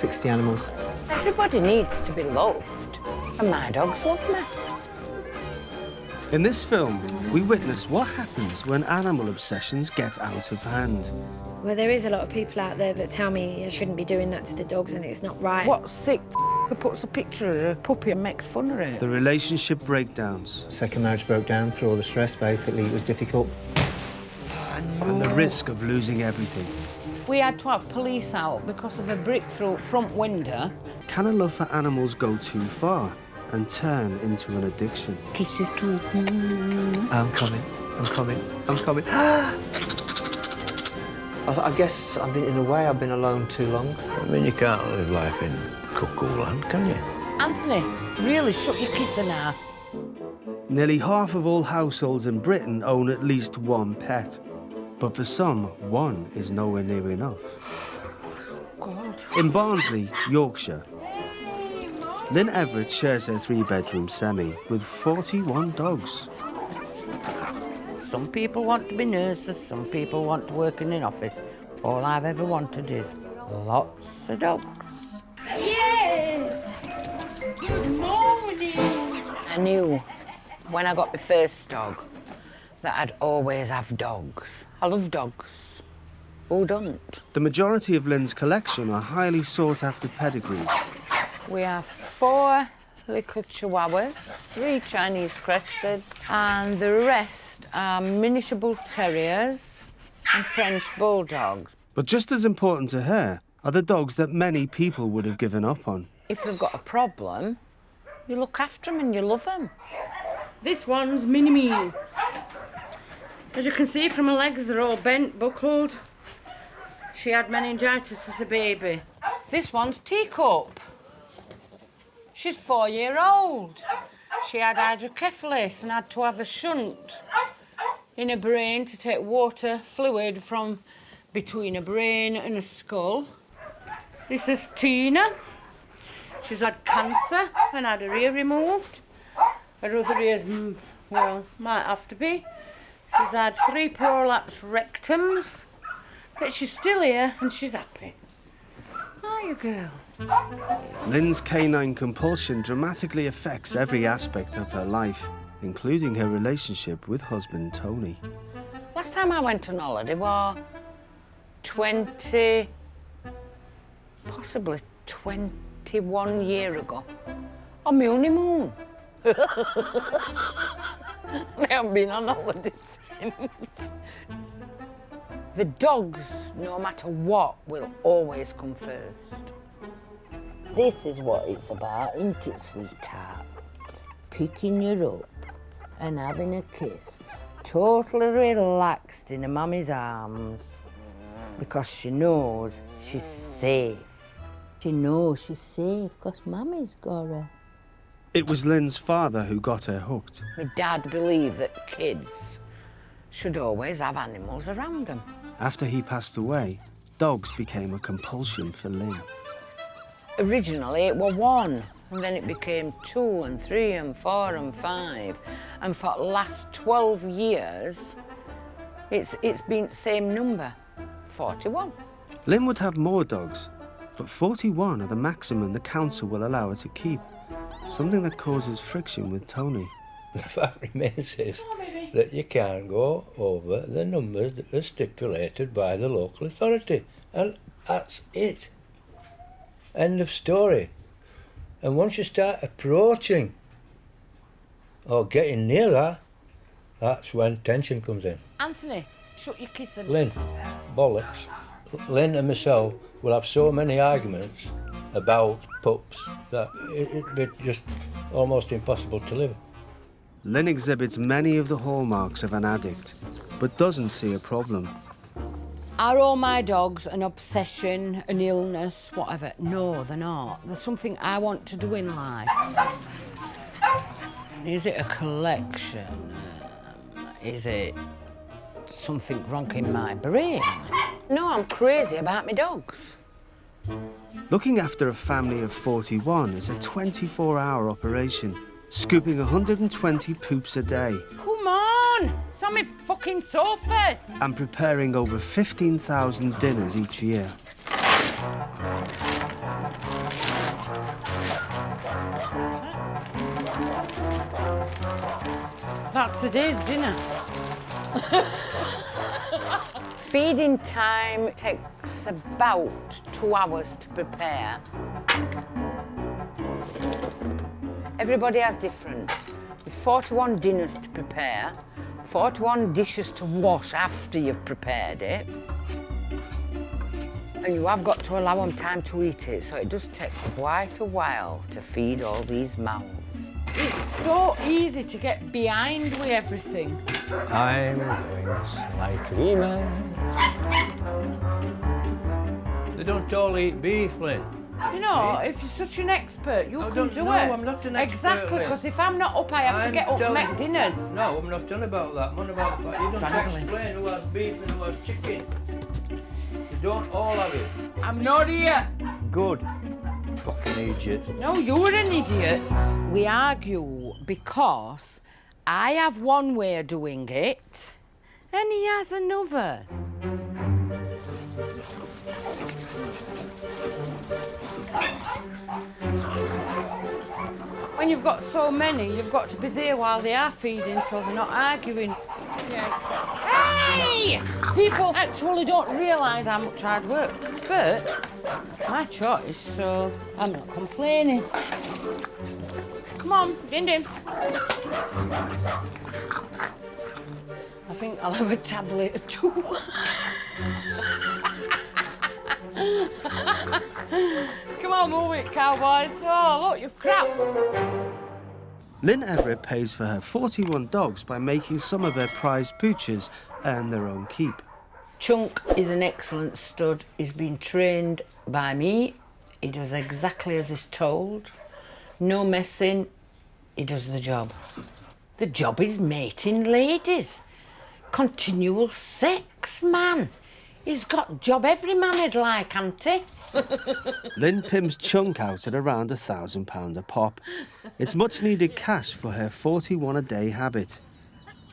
60 animals. Everybody needs to be loved, and my dogs love me. In this film, we witness what happens when animal obsessions get out of hand. Well, there is a lot of people out there that tell me I shouldn't be doing that to the dogs and it's not right. What sick who puts a picture of a puppy and makes fun of it? The relationship breakdowns. Second marriage broke down through all the stress, basically. It was difficult. And the risk of losing everything. We had to have police out because of a brick through front window. Can a love for animals go too far and turn into an addiction? Kisses too. I'm coming. I'm coming. I'm coming. I guess, in a way, I've been alone too long. I mean, you can't live life in cuckoo land, can you? Anthony, really shut your kisser now. Nearly half of all households in Britain own at least one pet. But for some, one is nowhere near enough. God. In Barnsley, Yorkshire, Lynn Everett shares her 3-bedroom semi with 41 dogs. Some people want to be nurses, some people want to work in an office. All I've ever wanted is lots of dogs. Yes! Good morning! I knew when I got my first dog that I'd always have dogs. I love dogs. Who don't? The majority of Lynn's collection are highly sought-after pedigrees. We have 4 little chihuahuas, 3 Chinese cresteds, and the rest are miniature bull terriers and French bulldogs. But just as important to her are the dogs that many people would have given up on. If they've got a problem, you look after them and you love them. This one's Mini-Me. As you can see from her legs, they're all bent, buckled. She had meningitis as a baby. This one's Teacup. She's 4 years old. She had hydrocephalus and had to have a shunt in her brain to take water fluid from between her brain and her skull. This is Tina. She's had cancer and had her ear removed. Her other ear's, well, might have to be. She's had 3 prolapse rectums, but she's still here and she's happy. Hiya, girl. Lynn's canine compulsion dramatically affects every aspect of her life, including her relationship with husband Tony. Last time I went on holiday was possibly 21 years ago, on my honeymoon. I haven't been on holiday since. The dogs, no matter what, will always come first. This is what it's about, isn't it, sweetheart? Picking you up and having a kiss, totally relaxed in her mummy's arms, because she knows she's safe. She knows she's safe because mummy's got her. It was Lynn's father who got her hooked. My dad believed that kids should always have animals around them. After he passed away, dogs became a compulsion for Lynn. Originally it was 1, and then it became 2 and 3 and 4 and 5. And for the last 12 years, it's been the same number, 41. Lynn would have more dogs, but 41 are the maximum the council will allow her to keep, something that causes friction with Tony. The fact remains is that you can't go over the numbers that are stipulated by the local authority. And that's it. End of story. And once you start approaching or getting near that, that's when tension comes in. Anthony, shut your kiss and... Lynn, bollocks. Lynn and myself will have so many arguments about pups that it'd be just almost impossible to live. Lynn exhibits many of the hallmarks of an addict, but doesn't see a problem. Are all my dogs an obsession, an illness, whatever? No, they're not. There's something I want to do in life. Is it a collection? Is it something wrong in my brain? No, I'm crazy about my dogs. Looking after a family of 41 is a 24-hour operation, scooping 120 poops a day. Come on! It's on my fucking sofa! And preparing over 15,000 dinners each year. That's today's dinner. Feeding time takes about 2 hours to prepare. Everybody has different. There's 41 dinners to prepare, 41 dishes to wash after you've prepared it. And you have got to allow them time to eat it, so it does take quite a while to feed all these mouths. It's so easy to get behind with everything. I'm going slightly mad. They don't all eat beef, Lynn. You know, if you're such an expert, you can do it. No, I'm not an expert. Exactly, Lynn. because if I'm not up, I have to get up and make dinners. No, I'm not done about that. I'm on about that. You don't explain who has beef and who has chicken. You don't all have it. I'm not here. Good. Fucking idiot. No, you're an idiot. We argue because I have one way of doing it and he has another. When you've got so many, you've got to be there while they are feeding so they're not arguing. Hey! People actually don't realise how much hard work, but my choice, so I'm not complaining. Come on, Din Din. I think I'll have a tablet or two. Come on, move it, cowboys. Oh, look, you've crapped. Lynn Everett pays for her 41 dogs by making some of her prized pooches earn their own keep. Chunk is an excellent stud. He's been trained by me. He does exactly as he's told. No messing. He does the job. The job is mating ladies. Continual sex, man. He's got job every man'd like, hasn't he? Lynn pimps Chunk out at around £1,000 a pop. It's much needed cash for her 41-a-day habit.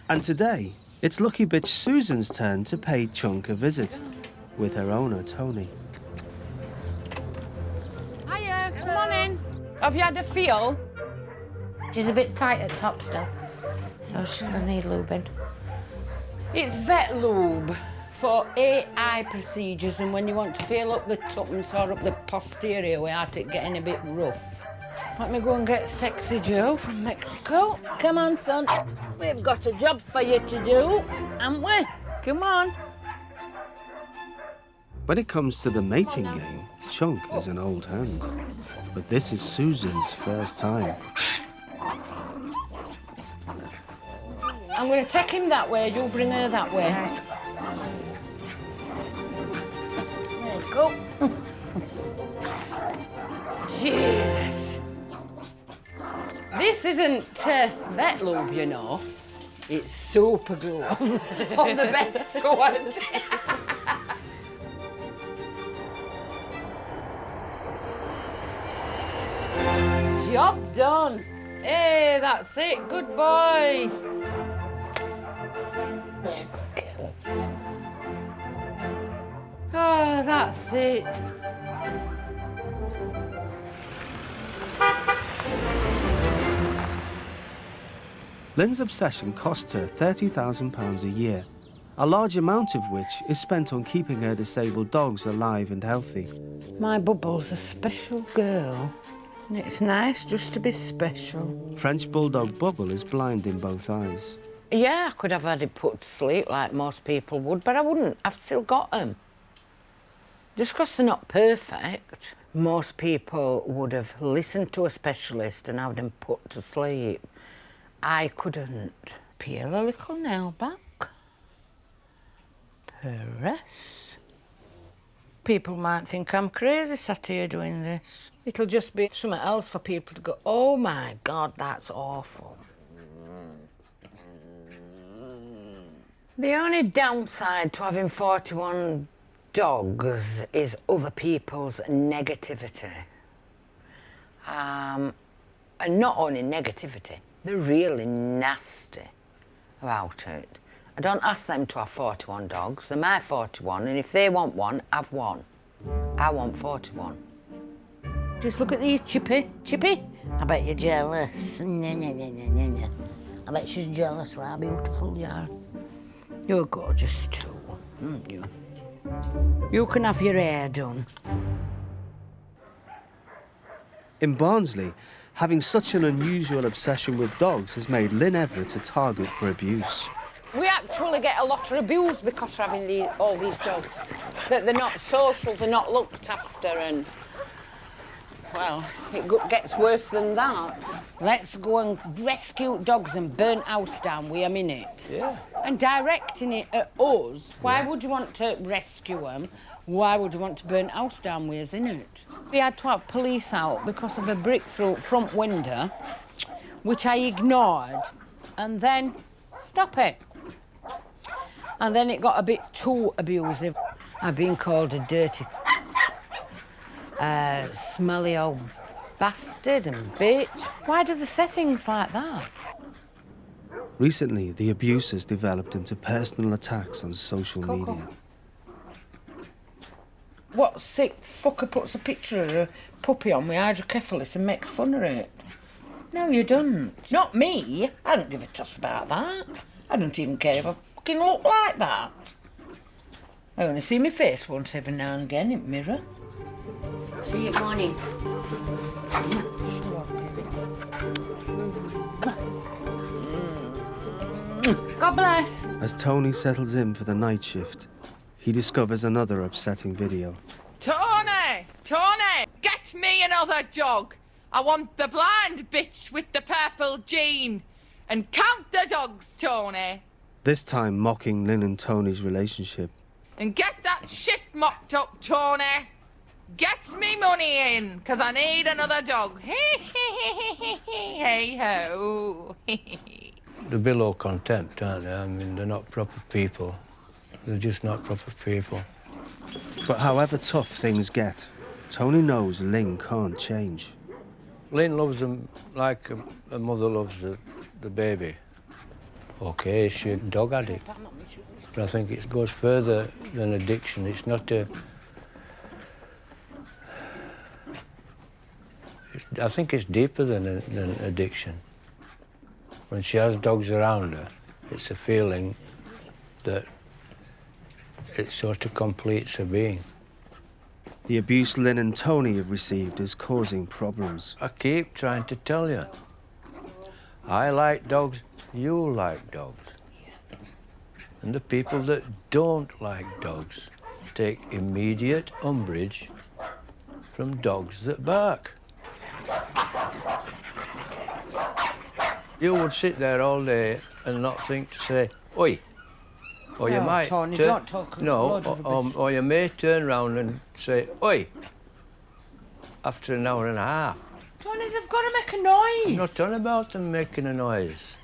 And today, it's lucky bitch Susan's turn to pay Chunk a visit with her owner, Tony. Hiya, come on in. Have you had a feel? She's a bit tight at top still, so she's gonna need lubing. It's vet lube for AI procedures and when you want to feel up the tuppence or up the posterior without it getting a bit rough. Let me go and get Sexy Joe from Mexico. Come on, son. We've got a job for you to do, haven't we? Come on. When it comes to the mating game, Chunk is an old hand. But this is Susan's first time. I'm going to take him that way, you bring her that way. There you go. Jesus. This isn't vet lube, you know. It's super glue of the best sort. Job done. Hey, that's it. Good boy. Oh, that's it. Lynn's obsession costs her £30,000 a year, a large amount of which is spent on keeping her disabled dogs alive and healthy. My Bubble's a special girl. And it's nice just to be special. French Bulldog Bubble is blind in both eyes. Yeah, I could have had it put to sleep like most people would, but I wouldn't. I've still got them. Just because they're not perfect, most people would have listened to a specialist and had them put to sleep. I couldn't. Peel a little nail back. Press. People might think I'm crazy sat here doing this. It'll just be something else for people to go, oh my God, that's awful. The only downside to having 41 dogs is other people's negativity. And not only negativity, they're really nasty about it. I don't ask them to have 41 dogs, they're my 41, and if they want one, have one. I want 41. Just look at these, Chippy. Chippy, I bet you're jealous. I bet she's jealous of how beautiful you are. You're gorgeous too, aren't you? You can have your hair done. In Barnsley, having such an unusual obsession with dogs has made Lynn Everett a target for abuse. We actually get a lot of abuse because of having all these dogs. That they're not social, they're not looked after, and well, it gets worse than that. Let's go and rescue dogs and burn house down with them in it. Yeah. And directing it at us. Why would you want to rescue them? Why would you want to burn house down with us in it? We had to have police out because of a brick through front window, which I ignored, and then stop it. And then it got a bit too abusive. I've been called a dirty, smelly old bastard and bitch. Why do they say things like that? Recently, the abuse has developed into personal attacks on social Coco. media. What sick fucker puts a picture of a puppy on with hydrocephalus and makes fun of it? No, you don't. Not me. I don't give a toss about that. I don't even care if I fucking look like that. I only see my face once every now and again in the mirror. See you, morning. God bless. As Tony settles in for the night shift, he discovers another upsetting video. Tony! Tony! Get me another dog! I want the blind bitch with the purple jean! And count the dogs, Tony! This time mocking Lynn and Tony's relationship. And get that shit mopped up, Tony! Get me money in, 'cause I need another dog. Hey ho! They're below contempt, aren't they? I mean, they're not proper people. They're just not proper people. But however tough things get, Tony knows Lynn can't change. Lynn loves them like a mother loves the baby. OK, she's a dog addict. But I think it goes further than addiction. It's not a... I think it's deeper than addiction. When she has dogs around her, it's a feeling that it sort of completes her being. The abuse Lynn and Tony have received is causing problems. I keep trying to tell you. I like dogs, you like dogs. And the people that don't like dogs take immediate umbrage from dogs that bark. You would sit there all day and not think to say, oi. Or you might Tony, don't talk a load of rubbish. or you may turn round and say, oi, after an hour and a half. Tony, they've got to make a noise. I'm not talking about them making a noise.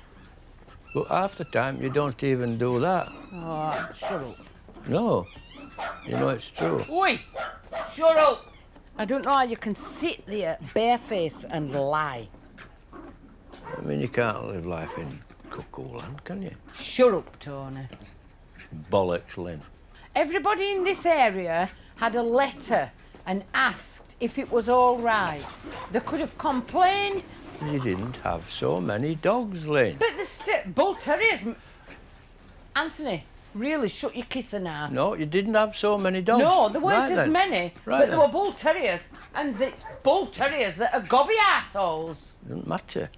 But half the time you don't even do that. Oh, shut up. No, you know it's true. Oi! Shut up! I don't know how you can sit there barefaced and lie. I mean, you can't live life in cuckoo land, can you? Shut up, Tony. Bollocks, Lynn. Everybody in this area had a letter and asked if it was all right. They could have complained. You didn't have so many dogs, Lynn. But the bull terriers... Anthony, really shut your kisser now. No, you didn't have so many dogs. No, there weren't Right as then. many, Right but there then. were bull terriers, and it's bull terriers that are gobby arseholes. Doesn't matter.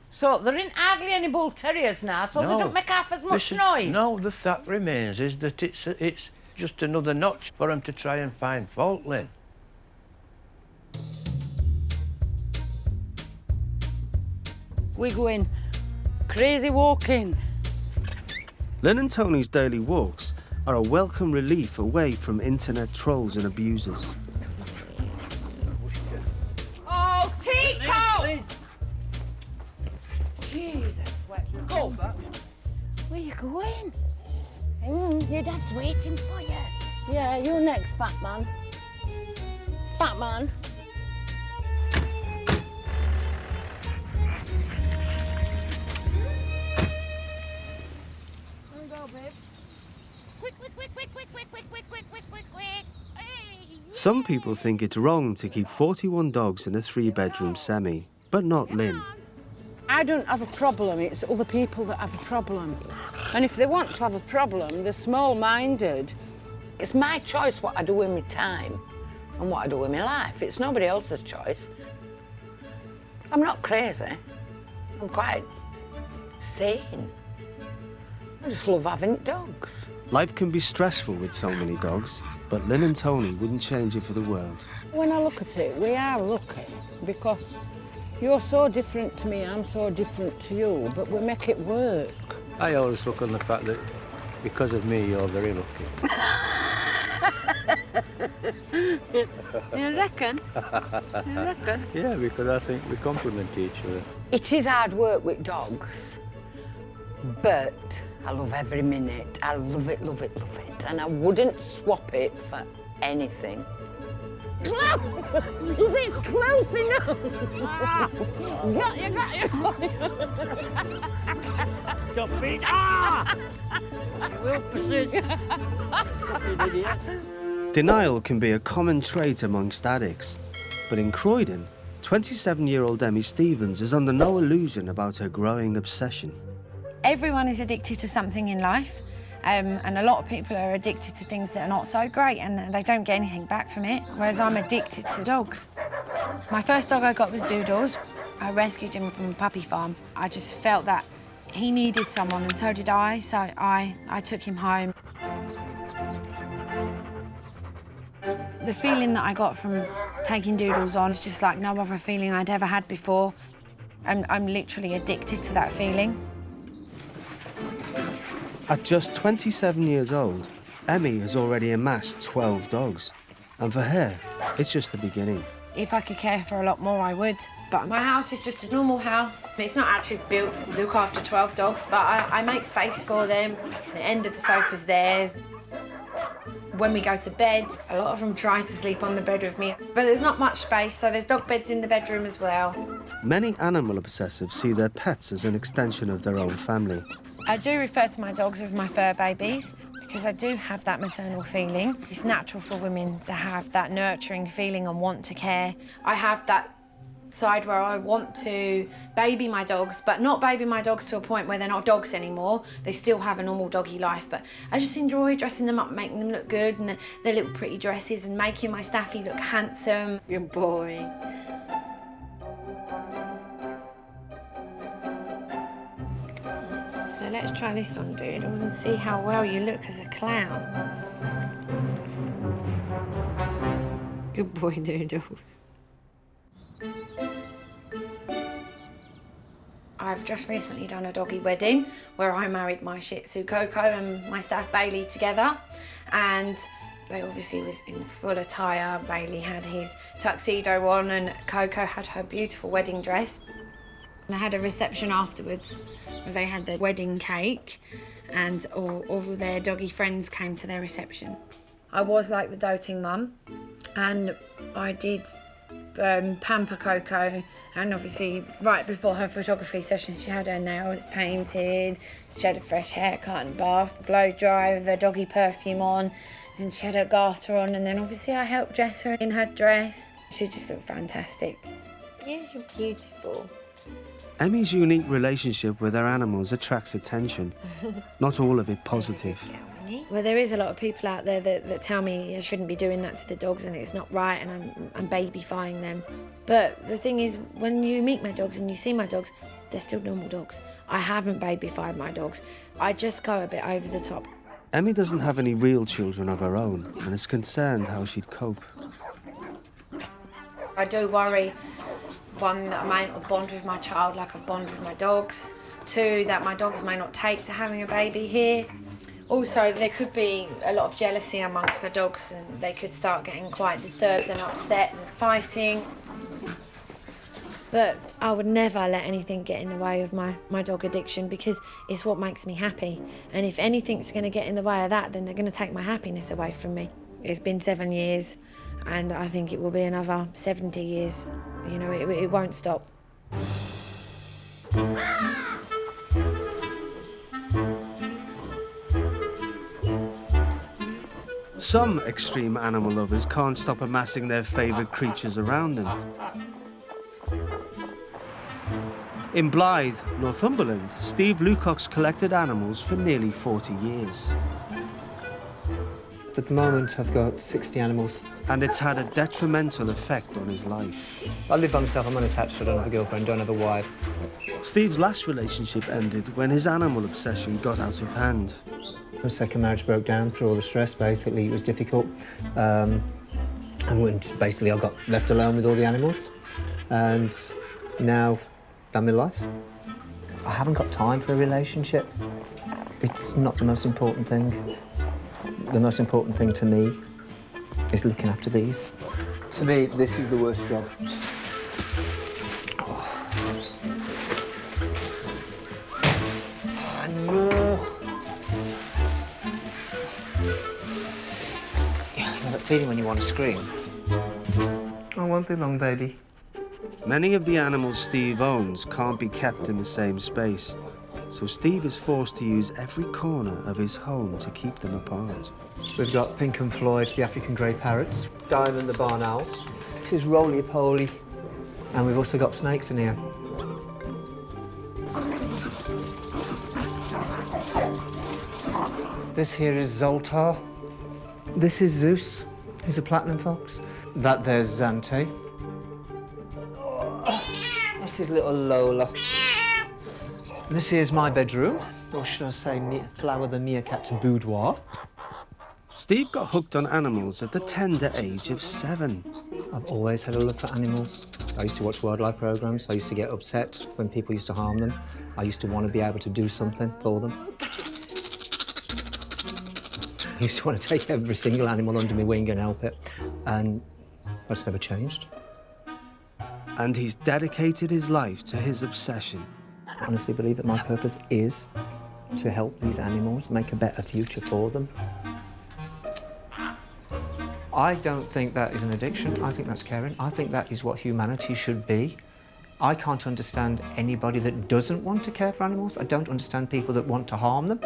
So there ain't hardly any bull terriers now, so No. they don't make half as much Listen, noise. No, the fact remains is that it's just another notch for them to try and find fault, Lynn. We're going crazy walking. Lynn and Tony's daily walks are a welcome relief away from internet trolls and abusers. Oh, Tico! Jesus, go. Where you going? Your dad's waiting for you. Yeah, you're next, fat man. Fat man. Some people think it's wrong to keep 41 dogs in a 3-bedroom semi, but not Lynn. I don't have a problem, it's other people that have a problem. And if they want to have a problem, they're small-minded. It's my choice what I do with my time and what I do with my life. It's nobody else's choice. I'm not crazy. I'm quite sane. I just love having dogs. Life can be stressful with so many dogs, but Lynn and Tony wouldn't change it for the world. When I look at it, we are lucky because you're so different to me, I'm so different to you, but we make it work. I always look on the fact that because of me, you're very lucky. You reckon? You reckon? Yeah, because I think we complement each other. It is hard work with dogs, but I love every minute. I love it, love it, love it. And I wouldn't swap it for anything. Is it close enough? Got you. Stop it! You will persist. You idiot. Denial can be a common trait amongst addicts, but in Croydon, 27-year-old Emmy Stevens is under no illusion about her growing obsession. Everyone is addicted to something in life, and a lot of people are addicted to things that are not so great and they don't get anything back from it, whereas I'm addicted to dogs. My first dog I got was Doodles. I rescued him from a puppy farm. I just felt that he needed someone and so did I, so I took him home. The feeling that I got from taking Doodles on is just like no other feeling I'd ever had before. I'm literally addicted to that feeling. At just 27 years old, Emmy has already amassed 12 dogs. And for her, it's just the beginning. If I could care for a lot more, I would. But my house is just a normal house. It's not actually built to look after 12 dogs, but I make space for them. The end of the sofa's theirs. When we go to bed, a lot of them try to sleep on the bed with me. But there's not much space, so there's dog beds in the bedroom as well. Many animal obsessives see their pets as an extension of their own family. I do refer to my dogs as my fur babies because I do have that maternal feeling. It's natural for women to have that nurturing feeling and want to care. I have that side where I want to baby my dogs, but not baby my dogs to a point where they're not dogs anymore. They still have a normal doggy life, but I just enjoy dressing them up, making them look good, and their little pretty dresses, and making my staffy look handsome. Good boy. So let's try this on Doodles and see how well you look as a clown. Good boy, Doodles. I've just recently done a doggy wedding where I married my Shih Tzu Coco and my staff Bailey together, and they obviously was in full attire. Bailey had his tuxedo on and Coco had her beautiful wedding dress. They had a reception afterwards where they had their wedding cake and all of their doggy friends came to their reception. I was like the doting mum and I did pamper Coco, and obviously right before her photography session she had her nails painted, she had a fresh haircut and bath, blow dry with her doggy perfume on, and she had her garter on, and then obviously I helped dress her in her dress. She just looked fantastic. Yes, you're beautiful. Emmy's unique relationship with her animals attracts attention, not all of it positive. Well, there is a lot of people out there that tell me I shouldn't be doing that to the dogs and it's not right and I'm babyfying them. But the thing is, when you meet my dogs and you see my dogs, they're still normal dogs. I haven't babyfied my dogs. I just go a bit over the top. Emmy doesn't have any real children of her own and is concerned how she'd cope. I do worry, one, that I may not bond with my child like I bond with my dogs. Two, that my dogs may not take to having a baby here. Also, there could be a lot of jealousy amongst the dogs and they could start getting quite disturbed and upset and fighting. But I would never let anything get in the way of my dog addiction because it's what makes me happy. And if anything's going to get in the way of that, then they're going to take my happiness away from me. It's been 7 years and I think it will be another 70 years. You know, it won't stop. Some extreme animal lovers can't stop amassing their favourite creatures around them. In Blythe, Northumberland, Steve Lucock's collected animals for nearly 40 years. At the moment, I've got 60 animals. And it's had a detrimental effect on his life. I live by myself, I'm unattached, I don't have a girlfriend, don't have a wife. Steve's last relationship ended when his animal obsession got out of hand. My second marriage broke down through all the stress, basically. It was difficult. And basically I got left alone with all the animals. And now I'm in life. I haven't got time for a relationship. It's not the most important thing. The most important thing to me is looking after these. To me, this is the worst job. No. You know that feeling when you want to scream? I won't be long, baby. Many of the animals Steve owns can't be kept in the same space, so Steve is forced to use every corner of his home to keep them apart. We've got Pink and Floyd, the African grey parrots, Diamond the barn owl. This is roly-poly. And we've also got snakes in here. This here is Zoltar. This is Zeus. He's a platinum fox. That there's Zante. This is little Lola. This is my bedroom, or should I say Flower the Meerkat's boudoir. Steve got hooked on animals at the tender age of 7. I've always had a love for animals. I used to watch wildlife programmes. I used to get upset when people used to harm them. I used to want to be able to do something for them. I used to want to take every single animal under my wing and help it. And that's never changed. And he's dedicated his life to his obsession. I honestly believe that my purpose is to help these animals make a better future for them. I don't think that is an addiction. I think that's caring. I think that is what humanity should be. I can't understand anybody that doesn't want to care for animals. I don't understand people that want to harm them.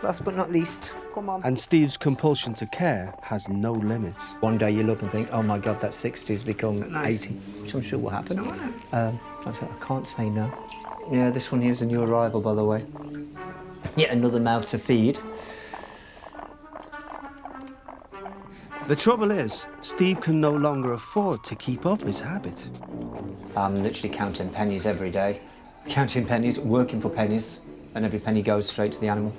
Last but not least, come on. And Steve's compulsion to care has no limits. One day you look and think, oh my God, that 60's become 80, which I'm sure will happen. Like I said, I can't say no. Yeah, this one here's a new arrival, by the way. Yet another mouth to feed. The trouble is, Steve can no longer afford to keep up his habit. I'm literally counting pennies every day. Counting pennies, working for pennies, and every penny goes straight to the animal.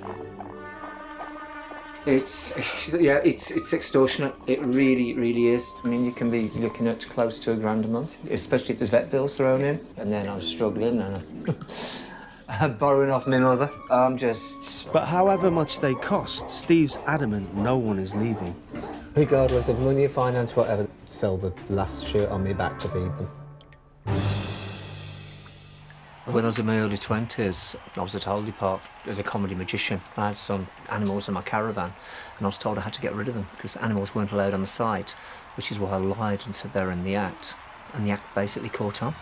It's extortionate. It really, really is. I mean, you can be looking at close to £1,000 a month, especially if there's vet bills thrown in. And then I'm struggling and I'm borrowing off my mother. I'm just... But however much they cost, Steve's adamant no one is leaving. Regardless of money, finance, whatever, sell the last shirt on my back to feed them. When I was in my early 20s, I was at Holiday Park as a comedy magician. I had some animals in my caravan, and I was told I had to get rid of them because animals weren't allowed on the site, which is why I lied and said they were in the act. And the act basically caught on.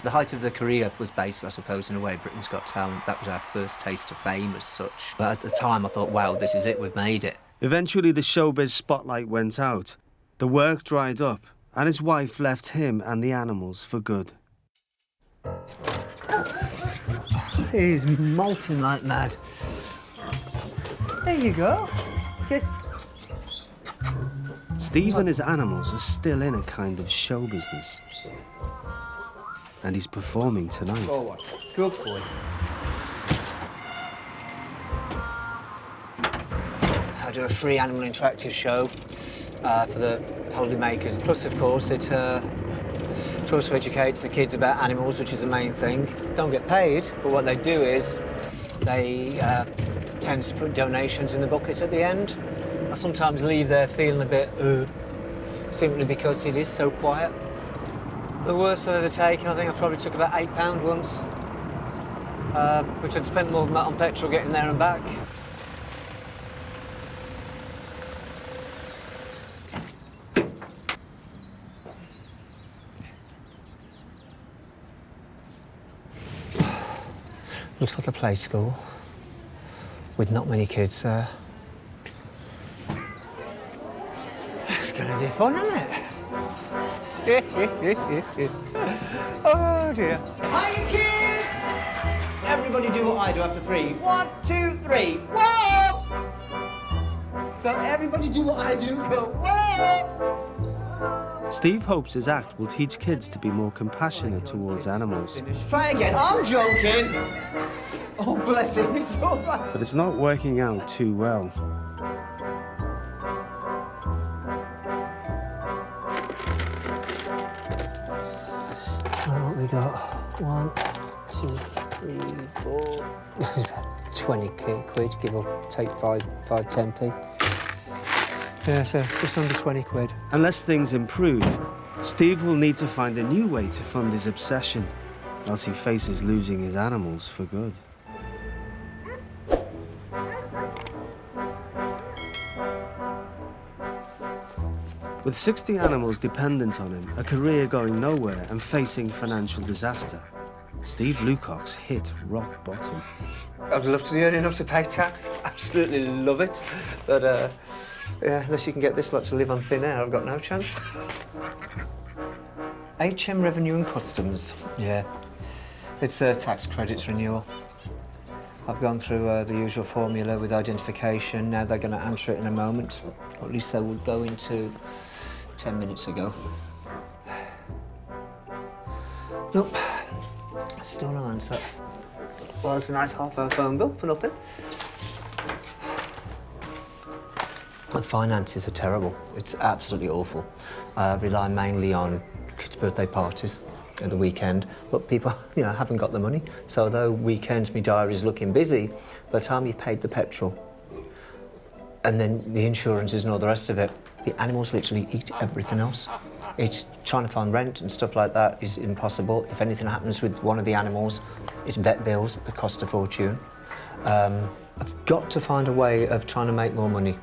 The height of the career was based, I suppose, in a way, Britain's Got Talent. That was our first taste of fame as such. But at the time, I thought, wow, this is it, we've made it. Eventually, the showbiz spotlight went out. The work dried up, and his wife left him and the animals for good. He's molting like mad. There you go. Kiss. Steve and his animals are still in a kind of show business. And he's performing tonight. Forward. Good boy. I do a free animal interactive show for the holidaymakers. Plus, of course, it also educates the kids about animals, which is the main thing. Don't get paid, but what they do is they tend to put donations in the bucket at the end. I sometimes leave there feeling a bit simply because it is so quiet. The worst I've ever taken, I think I probably took about £8 once, which I'd spent more than that on petrol getting there and back. Looks like a play school with not many kids there. It's gonna be fun, isn't it? Oh dear. Hiya, kids! Everybody do what I do after 3. 1, 2, 3. Whoa! Go, everybody do what I do. Go, whoa! Steve hopes his act will teach kids to be more compassionate towards animals. Try again. I'm joking. Oh, bless him. It's all right. But it's not working out too well. What we got? 1, 2, 3, 4. 20 quid, give or take 10p. Yeah, so just under 20 quid. Unless things improve, Steve will need to find a new way to fund his obsession, else he faces losing his animals for good. With 60 animals dependent on him, a career going nowhere and facing financial disaster, Steve Lucock's hit rock bottom. I'd love to be earning enough to pay tax. Absolutely love it. But, yeah, unless you can get this lot to live on thin air, I've got no chance. HM Revenue and Customs. Yeah. It's a tax credits renewal. I've gone through the usual formula with identification. Now they're going to answer it in a moment. Or at least they would go into 10 minutes ago. Nope. Still no answer. Well, it's a nice half-hour phone bill for nothing. And finances are terrible. It's absolutely awful. I rely mainly on kids' birthday parties at the weekend, but people, haven't got the money. So although weekends, my diary's looking busy, by the time you've paid the petrol, and then the insurances and all the rest of it, the animals literally eat everything else. It's trying to find rent and stuff like that is impossible. If anything happens with one of the animals, it's vet bills that cost a fortune. I've got to find a way of trying to make more money.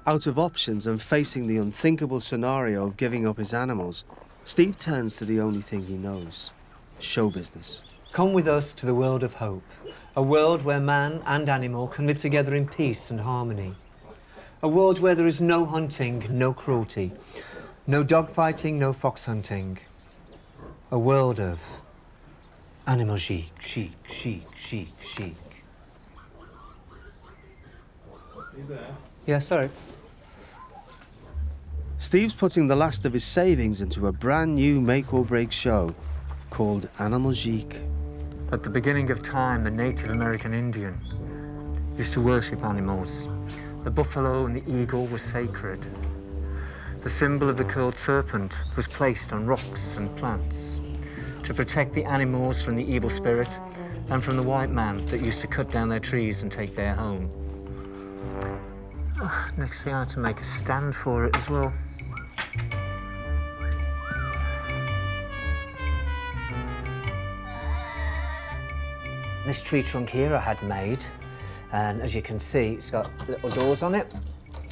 Out of options and facing the unthinkable scenario of giving up his animals, Steve turns to the only thing he knows, show business. Come with us to the world of hope, a world where man and animal can live together in peace and harmony. A world where there is no hunting, no cruelty, no dogfighting, no fox hunting. A world of animal chic, chic, chic, chic, chic. Are you there? Yeah, sorry. Steve's putting the last of his savings into a brand new make-or-break show called Animal Chic. At the beginning of time, the Native American Indian used to worship animals. The buffalo and the eagle were sacred. The symbol of the curled serpent was placed on rocks and plants to protect the animals from the evil spirit and from the white man that used to cut down their trees and take their home. Next thing I had to make a stand for it as well. This tree trunk here I had made, and as you can see, it's got little doors on it.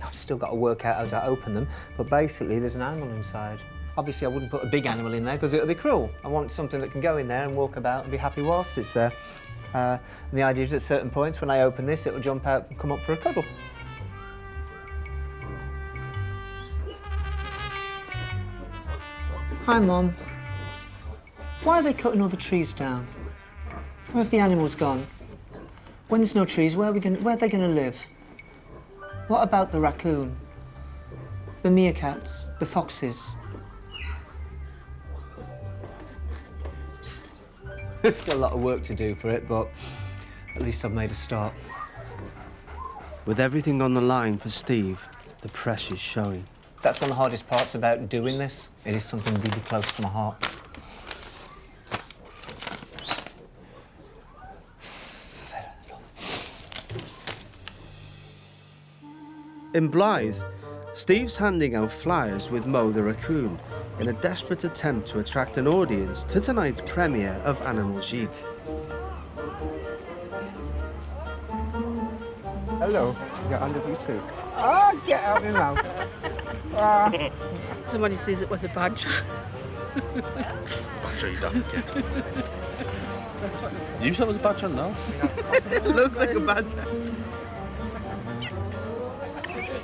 I've still got to work out how to open them, but basically there's an animal inside. Obviously I wouldn't put a big animal in there because it'll be cruel. I want something that can go in there and walk about and be happy whilst it's there. And the idea is at certain points when I open this, it'll jump out and come up for a cuddle. Hi, Mum. Why are they cutting all the trees down? Where have the animals gone? When there's no trees, where are they going to live? What about the raccoon? The meerkats? The foxes? There's still a lot of work to do for it, but at least I've made a start. With everything on the line for Steve, the pressure's showing. That's one of the hardest parts about doing this. It is something really close to my heart. In Blythe, Steve's handing out flyers with Mo the Raccoon in a desperate attempt to attract an audience to tonight's premiere of Animal Chic. Hello, get under you too. Oh, get out of my mouth. Somebody says it was a badger. Badger, you daft kid. You said it was a badger, no? It looks like a badger.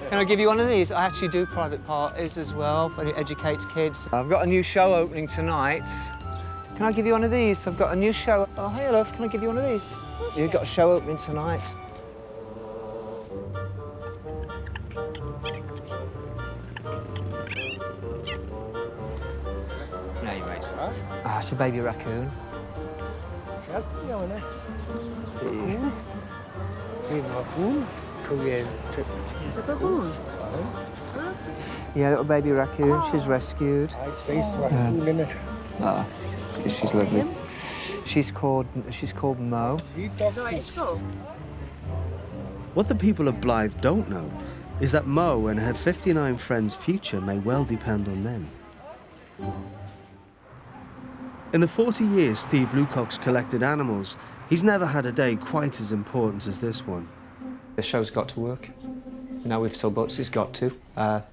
Can I give you one of these? I actually do private parties as well, but it educates kids. I've got a new show opening tonight. Can I give you one of these? I've got a new show. Oh, hey, love, can I give you one of these? You've got a show opening tonight. No, you mate. Ah, it's a baby raccoon. Yeah, little baby raccoon. She's rescued. She's lovely. She's called Mo. What the people of Blythe don't know is that Mo and her 59 friends' future may well depend on them. In the 40 years Steve Lucock's collected animals, he's never had a day quite as important as this one. The show's got to work. Now we've sold books, it's got to,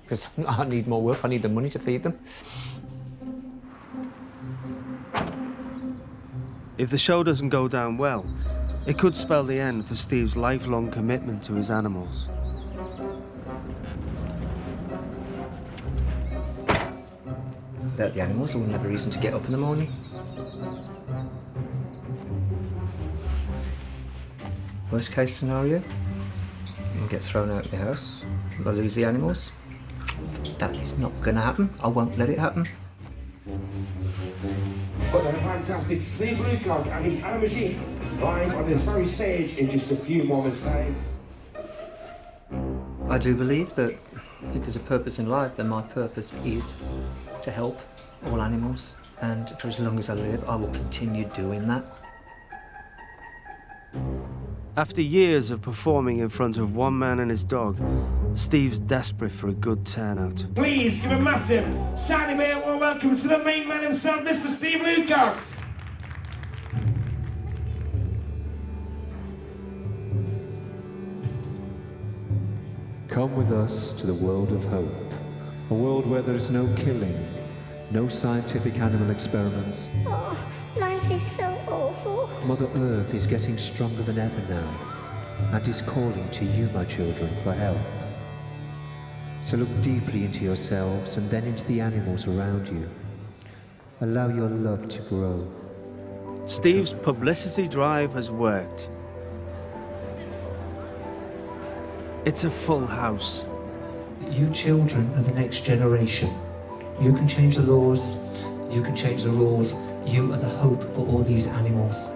because I need more work, I need the money to feed them. If the show doesn't go down well, it could spell the end for Steve's lifelong commitment to his animals. Without the animals, I wouldn't have a reason to get up in the morning. Worst case scenario, I'll get thrown out of the house, I'll lose the animals. That is not going to happen. I won't let it happen. But the fantastic Steve Lucock and his Animal Machine live on this very stage in just a few moments' time. I do believe that if there's a purpose in life, then my purpose is to help all animals. And for as long as I live, I will continue doing that. After years of performing in front of one man and his dog, Steve's desperate for a good turnout. Please give a massive sounding warm welcome to the main man himself, Mr. Steve Lucock. Come with us to the world of hope, a world where there is no killing, no scientific animal experiments. Oh, life is so awful. Mother Earth is getting stronger than ever now, and is calling to you, my children, for help. So look deeply into yourselves and then into the animals around you. Allow your love to grow. Steve's publicity drive has worked. It's a full house. You children are the next generation. You can change the laws, you can change the rules. You are the hope for all these animals.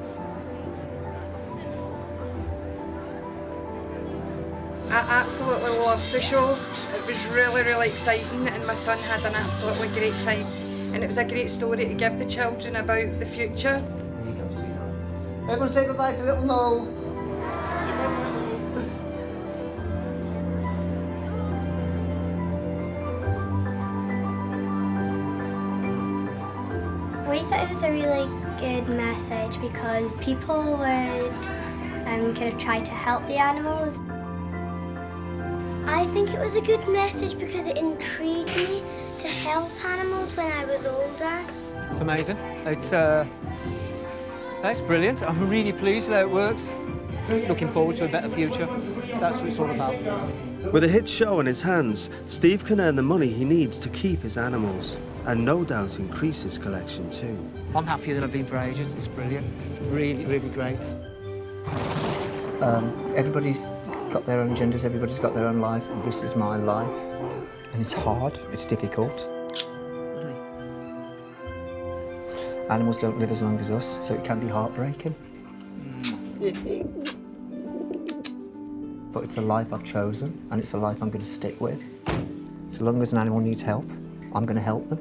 I absolutely loved the show. It was really, really exciting, and my son had an absolutely great time. And it was a great story to give the children about the future. There you go, sweetheart. Everyone say goodbye to little Mo. We thought it was a really good message because people would kind of try to help the animals. I think it was a good message because it intrigued me to help animals when I was older. It's amazing. It's brilliant. I'm really pleased with how it works. Looking forward to a better future. That's what it's all about. With a hit show in his hands, Steve can earn the money he needs to keep his animals, and no doubt increase his collection too. I'm happier than I've been for ages. It's brilliant. Really, really great. Everybody's got their own agendas, everybody's got their own life. This is my life. And it's hard, it's difficult. Animals don't live as long as us, so it can be heartbreaking. But it's a life I've chosen, and it's a life I'm going to stick with. So long as an animal needs help, I'm going to help them.